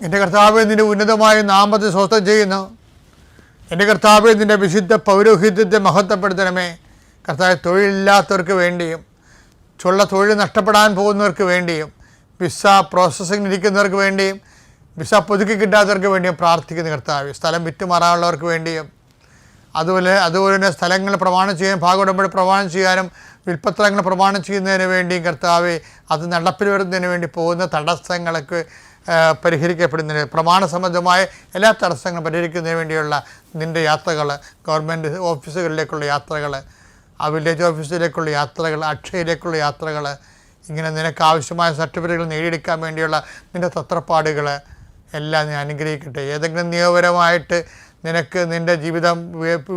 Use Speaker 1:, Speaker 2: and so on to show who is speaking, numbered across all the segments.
Speaker 1: എൻ്റെ കർത്താവേ, നിൻ്റെ ഉന്നതമായ നാമത്തെ സ്വസ്ഥം ചെയ്യുന്നു. എൻ്റെ കർത്താവേ, നിൻ്റെ വിശുദ്ധ പൗരോഹിത്യത്തെ മഹത്വപ്പെടുത്തണമേ. കർത്താവെ, തൊഴിലില്ലാത്തവർക്ക് വേണ്ടിയും തൊഴിൽ നഷ്ടപ്പെടാൻ പോകുന്നവർക്ക് വേണ്ടിയും വിസ പ്രോസസ്സിംഗ് ഇരിക്കുന്നവർക്ക് വേണ്ടിയും വിസ പുതുക്കി കിട്ടാത്തവർക്ക് വേണ്ടിയും പ്രാർത്ഥിക്കുന്ന കർത്താവേ, സ്ഥലം വിറ്റുമാറാനുള്ളവർക്ക് വേണ്ടിയും അതുപോലെ തന്നെ സ്ഥലങ്ങൾ പ്രമാണം ചെയ്യാൻ ഭാഗോടമ്പടി പ്രമാണം ചെയ്യാനും വിൽപ്പത്രങ്ങൾ പ്രമാണം ചെയ്യുന്നതിന് വേണ്ടിയും കർത്താവെ, അത് നടപ്പിൽ വരുന്നതിന് വേണ്ടി പോകുന്ന തടസ്സങ്ങൾക്ക് പരിഹരിക്കപ്പെടുന്നതിന് പ്രമാണ സംബന്ധമായ എല്ലാ തടസ്സങ്ങളും പരിഹരിക്കുന്നതിന് വേണ്ടിയുള്ള നിൻ്റെ യാത്രകൾ, ഗവൺമെൻറ് ഓഫീസുകളിലേക്കുള്ള യാത്രകൾ, ആ വില്ലേജ് ഓഫീസിലേക്കുള്ള യാത്രകൾ, അക്ഷയയിലേക്കുള്ള യാത്രകൾ, ഇങ്ങനെ നിനക്ക് ആവശ്യമായ സർട്ടിഫിക്കറ്റുകൾ നേടിയെടുക്കാൻ വേണ്ടിയുള്ള നിൻ്റെ തത്രപ്പാടുകൾ എല്ലാം നീ അനുഗ്രഹിക്കട്ടെ. ഏതെങ്കിലും നിയമപരമായിട്ട് നിനക്ക് നിൻ്റെ ജീവിതം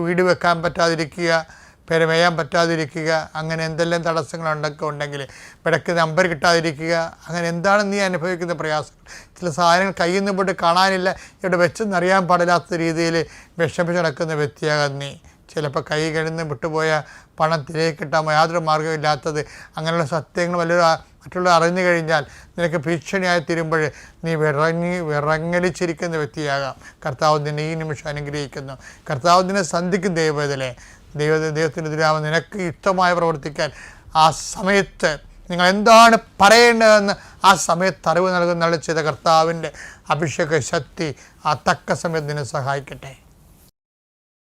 Speaker 1: വീട് വെക്കാൻ പറ്റാതിരിക്കുക, പെരമേയാൻ പറ്റാതിരിക്കുക, അങ്ങനെ എന്തെല്ലാം തടസ്സങ്ങളുണ്ടൊക്കെ ഉണ്ടെങ്കിൽ ഇടയ്ക്ക് നമ്പർ കിട്ടാതിരിക്കുക, അങ്ങനെ എന്താണ് നീ അനുഭവിക്കുന്ന പ്രയാസങ്ങൾ? ചില സാധനങ്ങൾ കയ്യിൽ നിന്ന് പോയിട്ട് കാണാനില്ല, ഇവിടെ വെച്ചെന്നറിയാൻ പാടില്ലാത്ത രീതിയിൽ വിഷമിച്ച് നടക്കുന്ന വ്യക്തിയാകാൻ നീ. ചിലപ്പോൾ കൈ കഴിഞ്ഞ് വിട്ടുപോയ പണം തിരികെ കിട്ടാൻ യാതൊരു മാർഗ്ഗമില്ലാത്തത്, അങ്ങനെയുള്ള സത്യങ്ങൾ മറ്റുള്ളവർ അറിഞ്ഞു കഴിഞ്ഞാൽ നിനക്ക് ഭീഷണിയായി തീരുമ്പോൾ നീ വിറങ്ങലിച്ചിരിക്കുന്ന വ്യക്തിയാകാം. കർത്താവ് നിന്നെ ഈ നിമിഷം അനുഗ്രഹിക്കുന്നു. കർത്താവ് നിന്നെ സന്ധിക്കും. ദൈവത്തിനെതിരാവുന്ന നിനക്ക് യുക്തമായി പ്രവർത്തിക്കാൻ ആ സമയത്ത് നിങ്ങൾ എന്താണ് പറയേണ്ടതെന്ന് ആ സമയത്ത് അറിവ് നൽകുന്ന ചെയ്ത കർത്താവിൻ്റെ അഭിഷേക ശക്തി ആ തക്ക സമയത്ത് നിന്നെ സഹായിക്കട്ടെ.